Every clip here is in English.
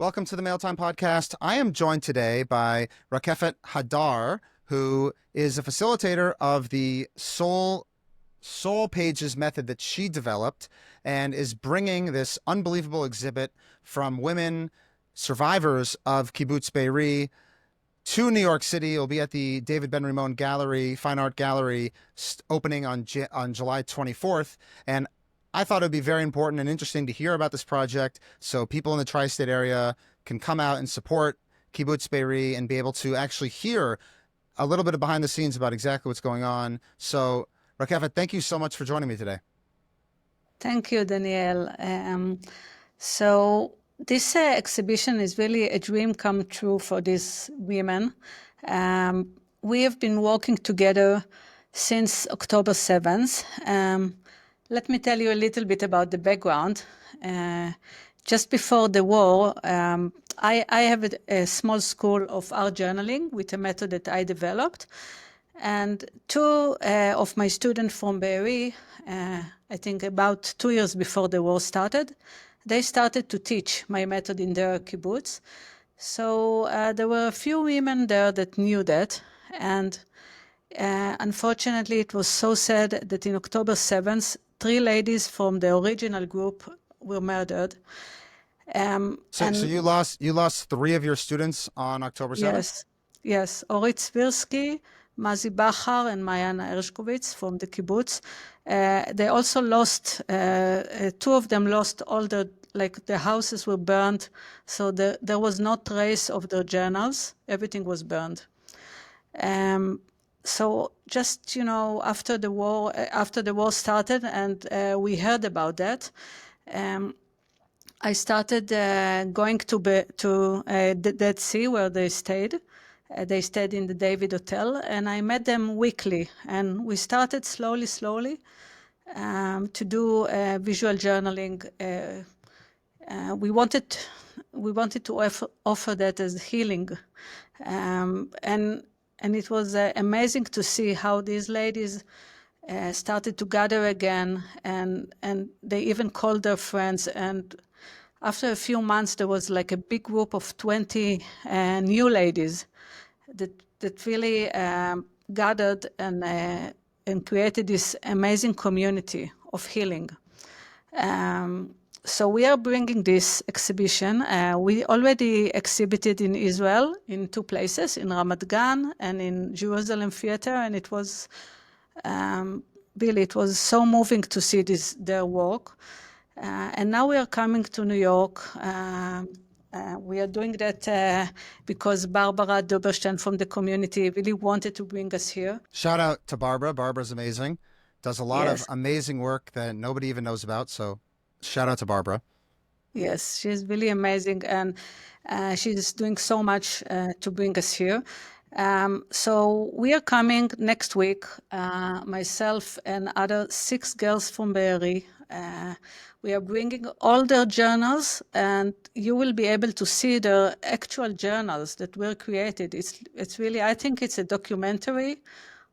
Welcome to the Mail Time Podcast. I am joined today by Rakefet Hadar, who is a facilitator of the SoulPages method that she developed and is bringing this unbelievable exhibit from women survivors of Kibbutz Be'eri to New York City. It'll be at the David Ben Ramon Gallery, Fine Art Gallery, opening on July 24th. And I thought it would be very important and interesting to hear about this project so people in the tri-state area can come out and support Kibbutz Be'eri and be able to actually hear a little bit of behind the scenes about exactly what's going on. So, Rakefet, thank you so much for joining me today. Thank you, Daniel. So this exhibition is really a dream come true for these women. We have been working together since October 7th. Let me tell you a little bit about the background. Just before the war, I have a small school of art journaling with a method that I developed. And two of my students from Beeri, I think about 2 years before the war started, they started to teach my method in their kibbutz. So there were a few women there that knew that. And unfortunately, it was so sad that in October 7th, 3 ladies from the original group were murdered. So you lost 3 of your students on October 7th? Yes. Orit Svirsky, Mazi Bachar, and Mayana Ershkovitz from the kibbutz. They also lost, 2 of them lost all the houses were burned, so there was no trace of their journals. Everything was burned. So just, after the war started and we heard about that, I started going to the Dead Sea where they stayed. They stayed in the David Hotel, and I met them weekly. And we started slowly to do visual journaling. We wanted to offer that as healing, and it was amazing to see how these ladies started to gather again, and they even called their friends. And after a few months, there was like a big group of 20 new ladies that really gathered and created this amazing community of healing. So we are bringing this exhibition. We already exhibited in Israel in 2 places, in Ramat Gan and in Jerusalem Theater, and it was it was so moving to see their work. And now we are coming to New York. We are doing that because Barbara Doberstein from the community really wanted to bring us here. Shout out to Barbara. Barbara's amazing. Does a lot of amazing work that nobody even knows about. So shout out to Barbara. Yes, she's really amazing, and she's doing so much to bring us here. So we are coming next week, myself and other 6 girls from Beeri. We are bringing all their journals, and you will be able to see the actual journals that were created. It's really, I think it's a documentary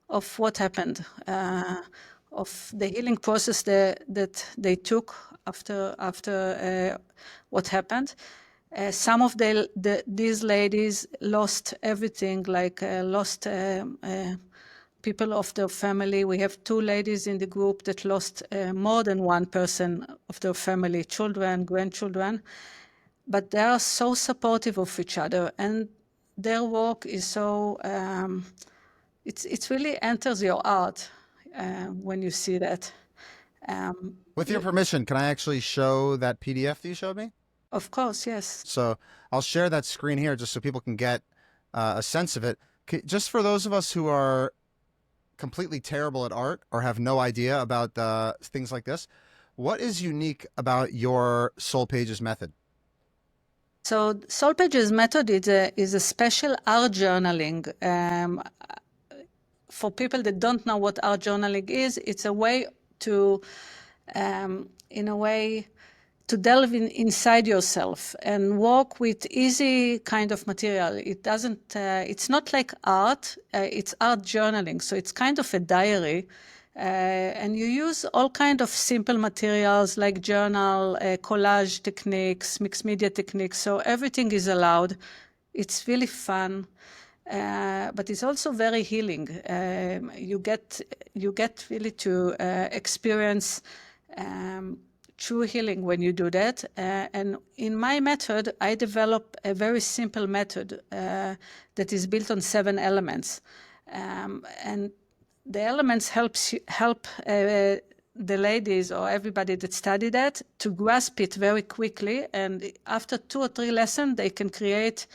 of what happened, of the healing process that they took after what happened. Some of these ladies lost everything, lost people of their family. We have 2 ladies in the group that lost more than one person of their family, children, grandchildren. But they are so supportive of each other, and their work is so, it really enters your heart when you see that. With your permission, can I actually show that PDF that you showed me? Of course, yes. So I'll share that screen here just so people can get a sense of it. Just for those of us who are completely terrible at art or have no idea about things like this, what is unique about your SoulPages method? So SoulPages method is a special art journaling. For people that don't know what art journaling is, it's a way to, to delve inside yourself and work with easy kind of material. It's not like art, it's art journaling. So it's kind of a diary. And you use all kind of simple materials like journal, collage techniques, mixed media techniques. So everything is allowed. It's really fun, but it's also very healing. You get really to experience true healing when you do that. And in my method, I develop a very simple method that is built on 7 elements, and the elements help the ladies or everybody that study that to grasp it very quickly. And after 2 or 3 lessons, they can create,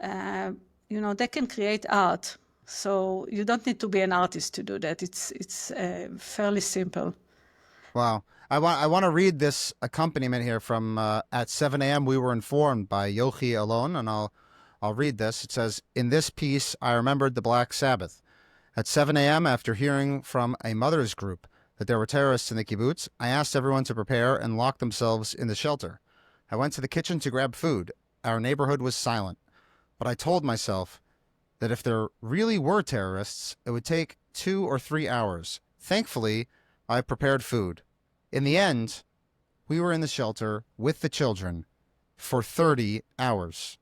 they can create art. So you don't need to be an artist to do that. It's fairly simple. Wow. I want to read this accompaniment here from at 7 a.m. We were informed by Yochi Alon, and I'll read this. It says, "In this piece, I remembered the Black Sabbath. At 7 a.m., after hearing from a mother's group that there were terrorists in the kibbutz, I asked everyone to prepare and lock themselves in the shelter. I went to the kitchen to grab food. Our neighborhood was silent, but I told myself that if there really were terrorists, it would take 2 or 3 hours. Thankfully, I prepared food. In the end, we were in the shelter with the children for 30 hours.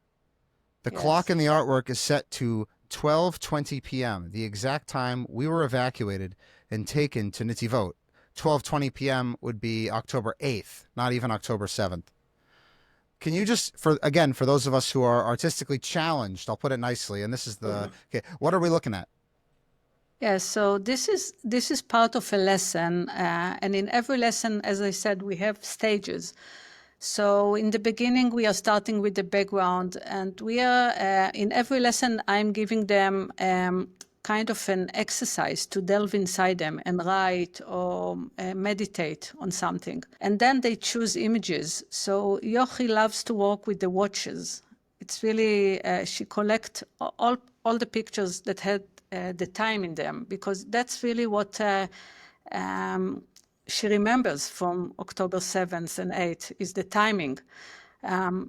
The clock Yes. in the artwork is set to 12:20 p.m., the exact time we were evacuated and taken to Netivot. 12:20 p.m. would be October 8th, not even October 7th. Can you just, for those of us who are artistically challenged, I'll put it nicely, and this is okay, what are we looking at? Yes, so this is part of a lesson, and in every lesson, as I said, we have stages. So in the beginning, we are starting with the background, and we are in every lesson, I'm giving them kind of an exercise to delve inside them and write or meditate on something. And then they choose images. So Yochi loves to work with the watches. It's really, she collects all the pictures that had the time in them, because that's really what she remembers from October 7th and 8th is the timing.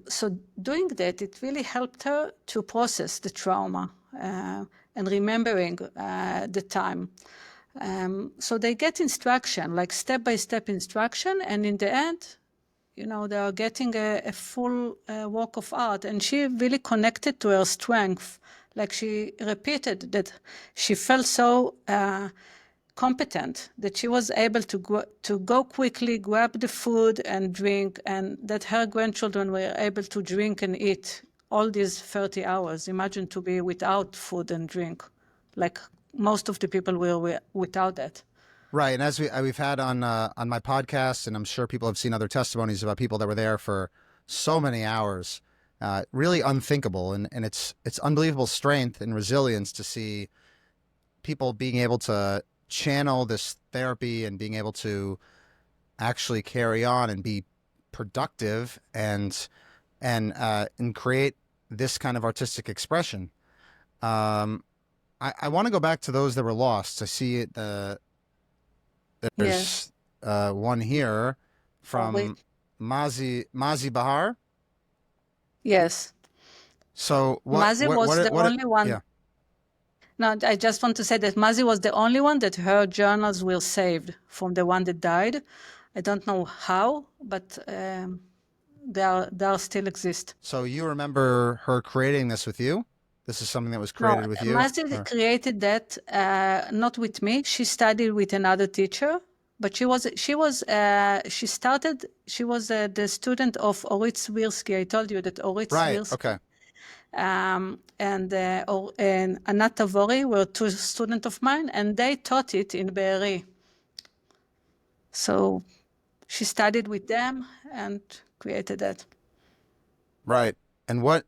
So doing that, it really helped her to process the trauma and remembering the time. So they get instruction, like step-by-step instruction, and in the end, they are getting a full work of art. And she really connected to her strength. Like she repeated that she felt so competent that she was able to go quickly, grab the food and drink, and that her grandchildren were able to drink and eat all these 30 hours. Imagine to be without food and drink, like most of the people were without that. Right, and as we've had on my podcast, and I'm sure people have seen other testimonies about people that were there for so many hours, really unthinkable, and it's unbelievable strength and resilience to see people being able to channel this therapy and being able to actually carry on and be productive and create this kind of artistic expression. I want to go back to those that were lost. I see it. Yes. There's one here from Wait. Mazi Bahar. Yes. So Mazi was the only one. Yeah. No, I just want to say that Mazi was the only one that her journals were saved from the one that died. I don't know how, but they still exist. So you remember her creating this with you? This is something that was No, created with you? Mazi created that not with me. She studied with another teacher, but she was the student of Orit Swirsky. I told you that Orit Right. Swirsky Okay. and Anat Tavori were 2 students of mine, and they taught it in Beeri. So she studied with them and created that. Right. And what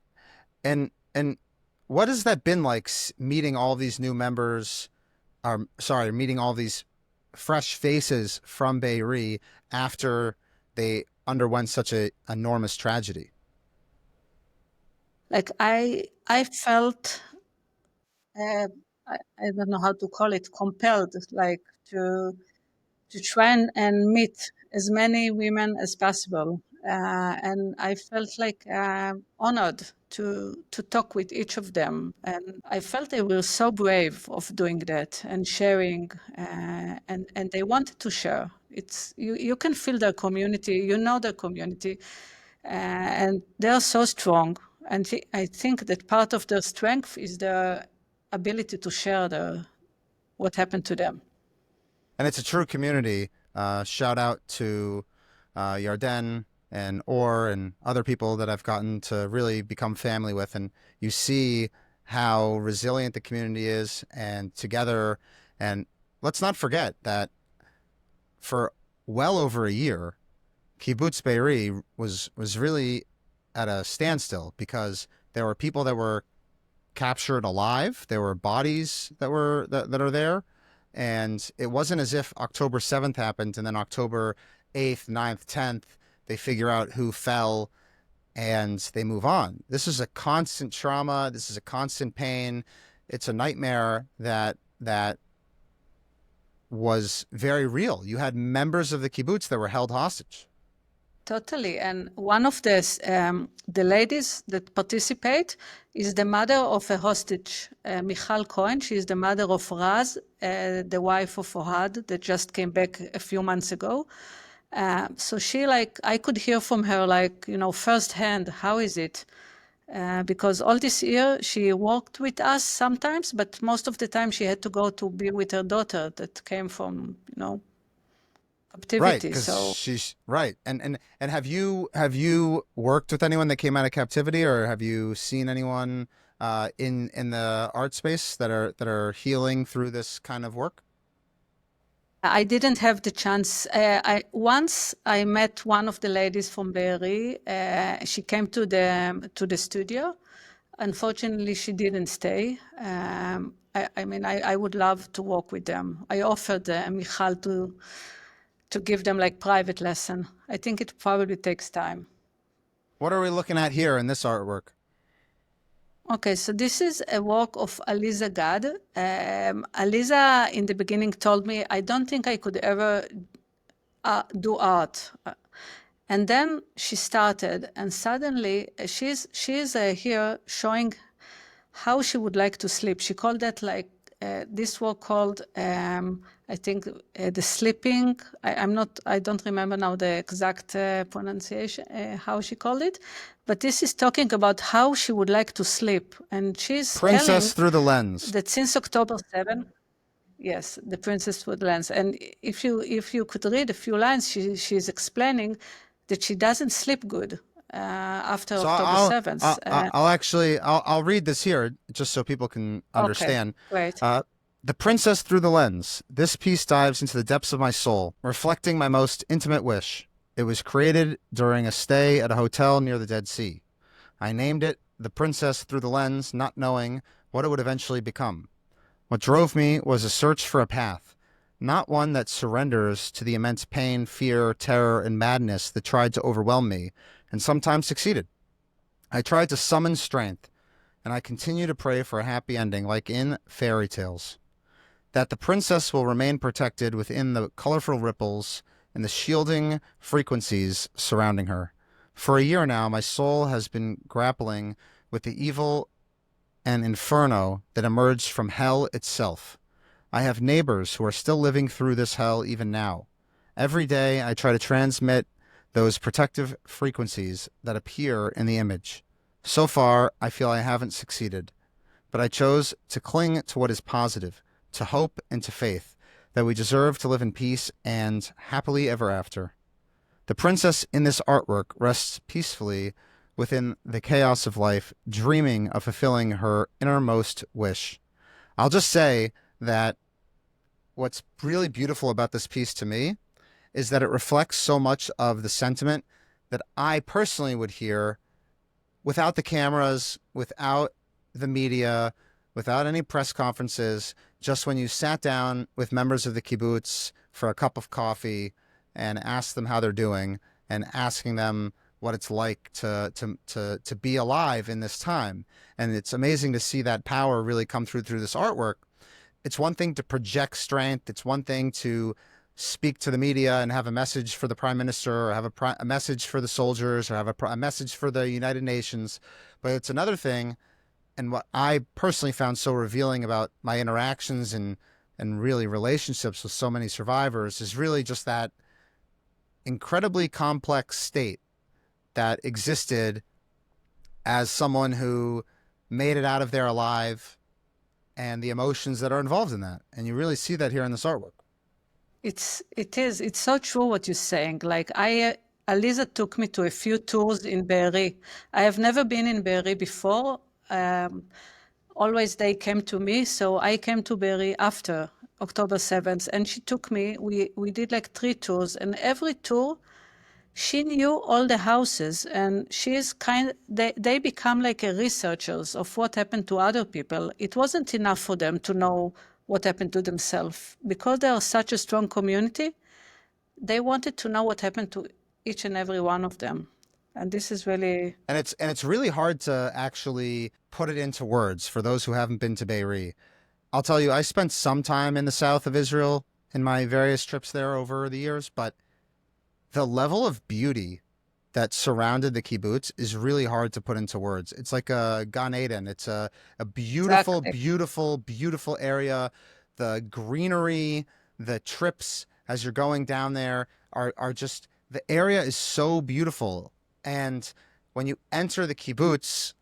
and what has that been like, meeting all these new members? Meeting all these fresh faces from Beeri after they underwent such a enormous tragedy. Like I felt, I don't know how to call it, compelled, like to try and meet as many women as possible. And I felt like honored to talk with each of them. And I felt they were so brave of doing that and sharing, and they wanted to share. It's you can feel their community, you know their community, and they are so strong. And I think that part of their strength is their ability to share what happened to them. And it's a true community. Shout out to Yarden and Or and other people that I've gotten to really become family with. And you see how resilient the community is and together. And let's not forget that for well over a year, Kibbutz Be'eri was really at a standstill because there were people that were captured alive. There were bodies that are there, and it wasn't as if October 7th happened and then October 8th, 9th, 10th they figure out who fell and they move on. This is a constant trauma. This is a constant pain. It's a nightmare that was very real. You had members of the kibbutz that were held hostage. Totally. And one of the ladies that participate is the mother of a hostage, Michal Cohen. She is the mother of Raz, the wife of Ohad that just came back a few months ago. So she I could hear from her firsthand, how is it? Because all this year she worked with us sometimes, but most of the time she had to go to be with her daughter that came from, Right, captivity. because So she's right. And have you worked with anyone that came out of captivity, or have you seen anyone in the art space that are healing through this kind of work? I didn't have the chance. Once I met one of the ladies from Beeri. She came to the studio. Unfortunately, she didn't stay. I mean, I would love to work with them. I offered Michal to give them private lesson. I think it probably takes time. What are we looking at here in this artwork? Okay, so this is a work of Aliza Gad. Aliza, in the beginning, told me, I don't think I could ever do art. And then she started, and suddenly she's here showing how she would like to sleep. She called that this work called I think the sleeping. I don't remember now the exact pronunciation how she called it, but this is talking about how she would like to sleep, and she's Princess telling through the lens. that since October 7. Yes, the Princess Woodlands. And if you could read a few lines, she's explaining that she doesn't sleep good after So October I'll 7th. I'll read this here just so people can Okay, understand. great. The Princess Through the Lens. This piece dives into the depths of my soul, reflecting my most intimate wish. It was created during a stay at a hotel near the Dead Sea. I named it The Princess Through the Lens, not knowing what it would eventually become. What drove me was a search for a path, not one that surrenders to the immense pain, fear, terror, and madness that tried to overwhelm me, and sometimes succeeded. I tried to summon strength, and I continue to pray for a happy ending like in fairy tales. That the princess will remain protected within the colorful ripples and the shielding frequencies surrounding her. For a year now, my soul has been grappling with the evil and inferno that emerged from hell itself. I have neighbors who are still living through this hell even now. Every day I try to transmit those protective frequencies that appear in the image. So far, I feel I haven't succeeded, but I chose to cling to what is positive, to hope and to faith, that we deserve to live in peace and happily ever after. The princess in this artwork rests peacefully within the chaos of life, dreaming of fulfilling her innermost wish. I'll just say that what's really beautiful about this piece to me is that it reflects so much of the sentiment that I personally would hear without the cameras, without the media, without any press conferences, just when you sat down with members of the kibbutz for a cup of coffee and asked them how they're doing and asking them what it's like to be alive in this time. And it's amazing to see that power really come through this artwork. It's one thing to project strength. It's one thing to speak to the media and have a message for the prime minister, or have a message for the soldiers, or have a message for the United Nations. But it's another thing, and what I personally found so revealing about my interactions and really relationships with so many survivors is really just that incredibly complex state that existed as someone who made it out of there alive, and the emotions that are involved in that. And you really see that here in this artwork. It's so true what you're saying. Like Aliza took me to a few tours in Beeri. I have never been in Beeri before. Always they came to me, so I came to Beeri after October 7th, and she took me. We did like 3 tours, and every tour she knew all the houses, and they become like a researchers of what happened to other people. It wasn't enough for them to know what happened to themselves. Because they are such a strong community, they wanted to know what happened to each and every one of them. And this is really, And it's really hard to actually put it into words for those who haven't been to Beeri. I'll tell you, I spent some time in the south of Israel in my various trips there over the years, but the level of beauty that surrounded the kibbutz is really hard to put into words. It's like a Gan Eden. It's a beautiful, exactly. beautiful, beautiful area. The greenery, the trips as you're going down there are just, the area is so beautiful. And when you enter the kibbutz,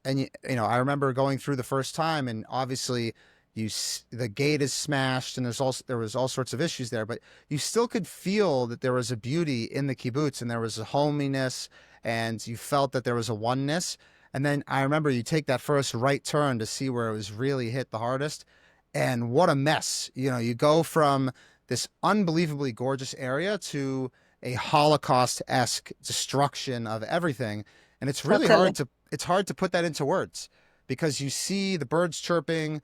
and you know, I remember going through the first time, and obviously the gate is smashed, and there was all sorts of issues there, but you still could feel that there was a beauty in the kibbutz, and there was a hominess, and you felt that there was a oneness. And then I remember you take that first right turn to see where it was really hit the hardest, and what a mess. You know, you go from this unbelievably gorgeous area to a Holocaust-esque destruction of everything, and Totally. it's hard to put that into words, because you see the birds chirping,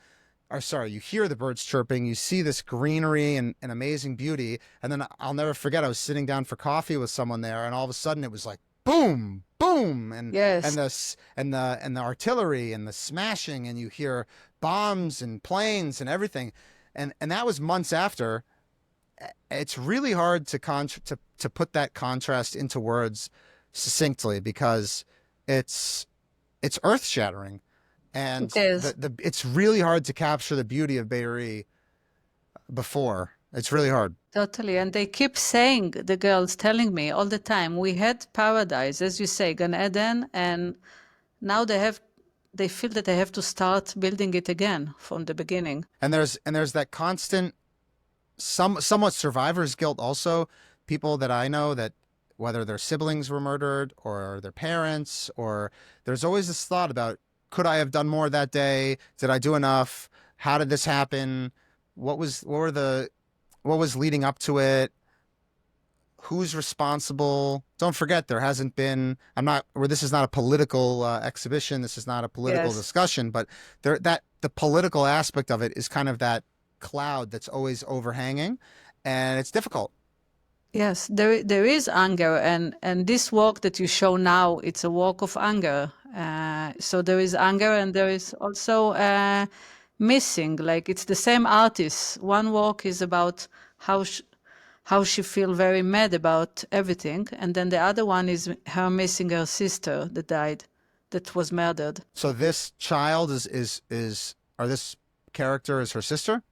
or sorry, you hear the birds chirping, you see this greenery and amazing beauty, and then I'll never forget, I was sitting down for coffee with someone there, and all of a sudden it was like boom, boom, Yes. and the artillery and the smashing, and you hear bombs and planes and everything, and that was months after. It's really hard to put that contrast into words succinctly, because it's earth shattering, It and is. it's really hard to capture the beauty of Beeri before. It's really hard. Totally. And they keep saying, the girls telling me all the time, we had paradise, as you say, Gan Eden, and now they feel that they have to start building it again from the beginning. And there's that constant, somewhat survivor's guilt also. People that I know, that whether their siblings were murdered or their parents, or there's always this thought about, could I have done more that day? Did I do enough? How did this happen? What was leading up to it? Who's responsible? Don't forget, there hasn't been, I'm not, where this is not a political exhibition. This is not a political Yes. discussion, but the political aspect of it is kind of that cloud that's always overhanging, and it's difficult. Yes, there is anger, and this work that you show now, it's a work of anger. So there is anger, and there is also missing. Like it's the same artist. One work is about how sh how she feel very mad about everything, and then the other one is her missing her sister that died, that was murdered. So this child is or this character is her sister?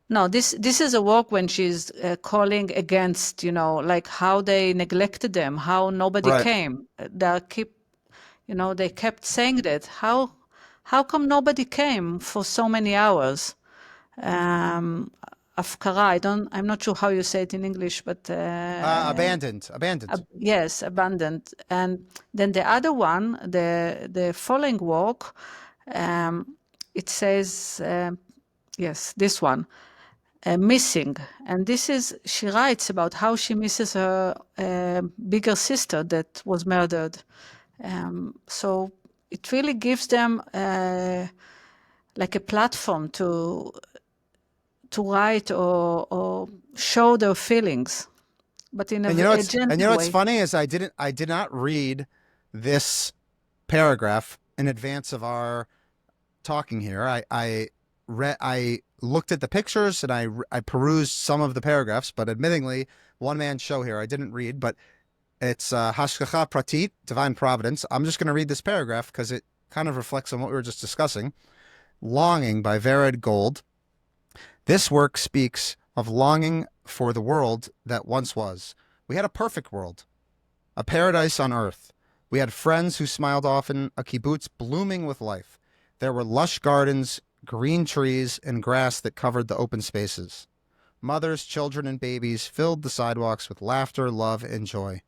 No, this is a work when she's calling against, like how they neglected them, how nobody Right. came. They kept saying that. How come nobody came for so many hours? Um, Afkara, I'm not sure how you say it in English, but Abandoned. yes, abandoned. And then the other one, the following work, um, it says, yes, this one, missing. And this is, she writes about how she misses her bigger sister that was murdered. So it really gives them like a platform to write or show their feelings, but in a And you gentle know what's way. funny is I did not read this paragraph in advance of our talking here. I looked at the pictures and I perused some of the paragraphs, but admittingly, one man show here I didn't read, but it's Hashgacha Pratit, Divine Providence. I'm just going to read this paragraph because it kind of reflects on what we were just discussing. Longing by Vered Gold. This work speaks of longing for the world that once was. We had a perfect world, a paradise on earth. We had friends who smiled often, a kibbutz blooming with life. There were lush gardens, green trees, and grass that covered the open spaces. Mothers, children, and babies filled the sidewalks with laughter, love, and joy.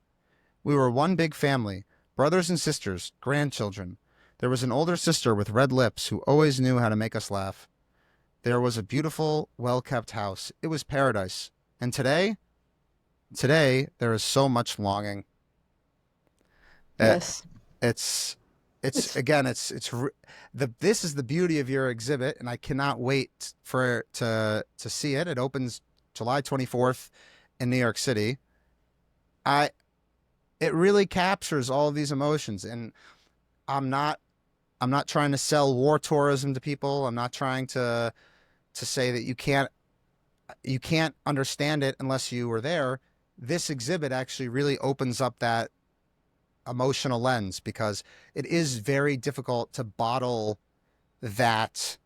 We were one big family, brothers and sisters, grandchildren. There was an older sister with red lips who always knew how to make us laugh. There was a beautiful, well-kept house. It was paradise. And today there is so much longing. Uh, Yes. it's It's again this is the beauty of your exhibit, and I cannot wait for to see it. It opens July 24th in New York City. I It really captures all of these emotions, and I'm not I'm not trying to sell war tourism to people. I'm not trying to say that you can't understand it unless you were there. This exhibit actually really opens up that emotional lens because it is very difficult to bottle that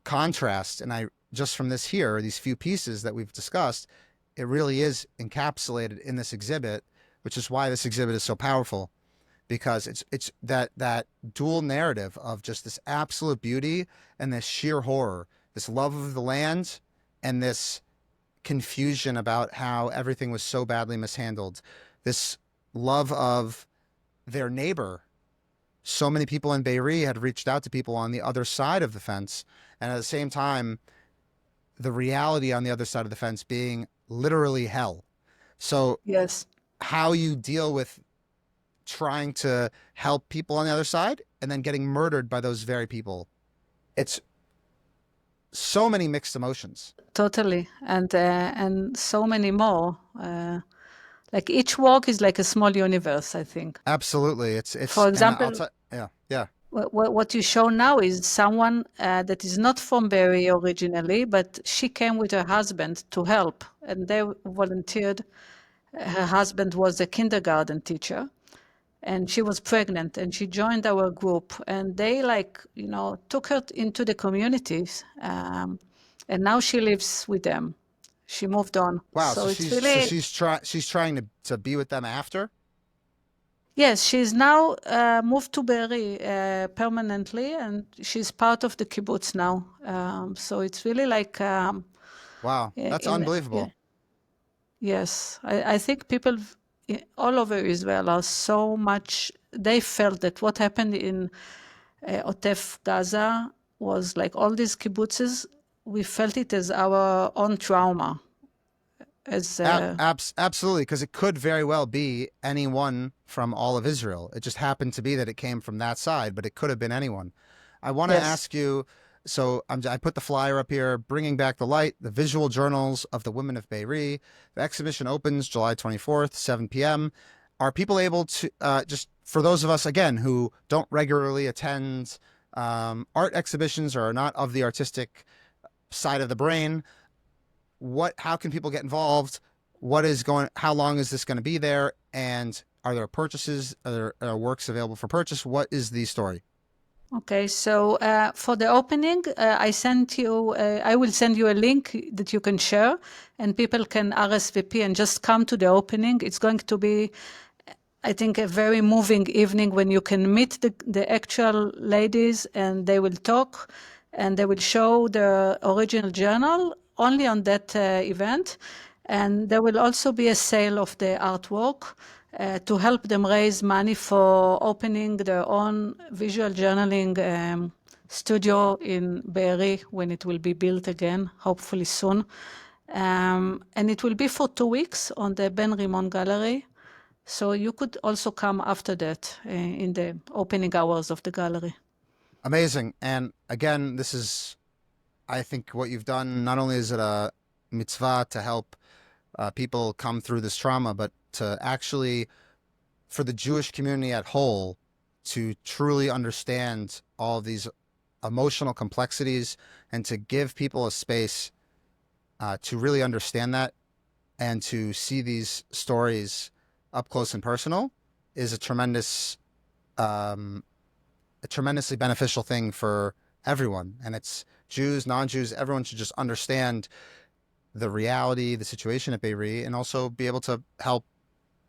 contrast. And I just from this here, these few pieces that we've discussed, it really is encapsulated in this exhibit, which is why this exhibit is so powerful because it's that dual narrative of just this absolute beauty and this sheer horror, this love of the land and this confusion about how everything was so badly mishandled, this love of their neighbor. So many people in Beeri had reached out to people on the other side of the fence, and at the same time, the reality on the other side of the fence being literally hell. So, yes. how you deal with trying to help people on the other side and then getting murdered by those very people. It's so many mixed emotions. Totally, and so many more. Like each walk is like a small universe, I think. Absolutely. For And I'll example, tell, yeah, yeah. what you show now is someone that is not from Beeri originally, but she came with her husband to help, and they volunteered. Her husband was a kindergarten teacher, and she was pregnant, and she joined our group, and they took her into the communities, and now she lives with them. She moved on, Wow. so it's So really. she's trying to be with them after. Yes, she's now moved to Beeri permanently, and she's part of the kibbutz now. So it's really like Wow. That's yeah, unbelievable. yes. I think people all over Israel are so much. They felt that what happened in Otef Gaza was like all these kibbutzes. We felt it as our own trauma. As Absolutely, because it could very well be anyone from all of Israel. It just happened to be that it came from that side, but it could have been anyone. I want to yes, ask you. So I put the flyer up here, bringing back the light, the visual journals of the women of Beeri. The exhibition opens July 24th, 7 p.m. Are people able to just for those of us again who don't regularly attend art exhibitions or are not of the artistic side of the brain? How can people get involved? How long is this going to be there? And are there purchases? Are works available for purchase? What is the story? okay, so for the opening, I will send you a link that you can share, and people can RSVP and just come to the opening. It's going to be, I think, a very moving evening when you can meet the actual ladies and they will talk and they will show the original journal only on that event. And there will also be a sale of the artwork to help them raise money for opening their own visual journaling studio in Beeri when it will be built again, hopefully soon. And it will be for 2 weeks on the Ben Rimon Gallery. So you could also come after that in the opening hours of the gallery. Amazing. And again, this is, I think, what you've done. Not only is it a mitzvah to help people come through this trauma, but to actually, for the Jewish community at whole, to truly understand all of these emotional complexities, and to give people a space to really understand that and to see these stories up close and personal is um, a tremendously beneficial thing for everyone. And it's Jews, non-Jews, everyone should just understand the reality, the situation at Beeri, and also be able to help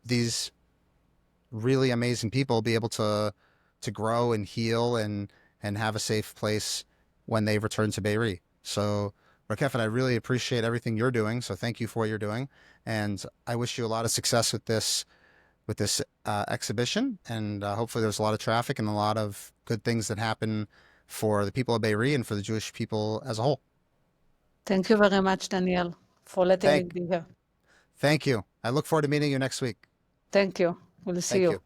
these really amazing people be able to grow and heal and have a safe place when they return to Beeri. So, Rakefet, I really appreciate everything you're doing. So thank you for what you're doing, and I wish you a lot of success with this exhibition. And hopefully, there's a lot of traffic and a lot of good things that happen for the people of Beeri and for the Jewish people as a whole. Thank you very much, Danielle, for letting me Thank, be here. thank you. I look forward to meeting you next week. Thank you. We'll see Thank you. you.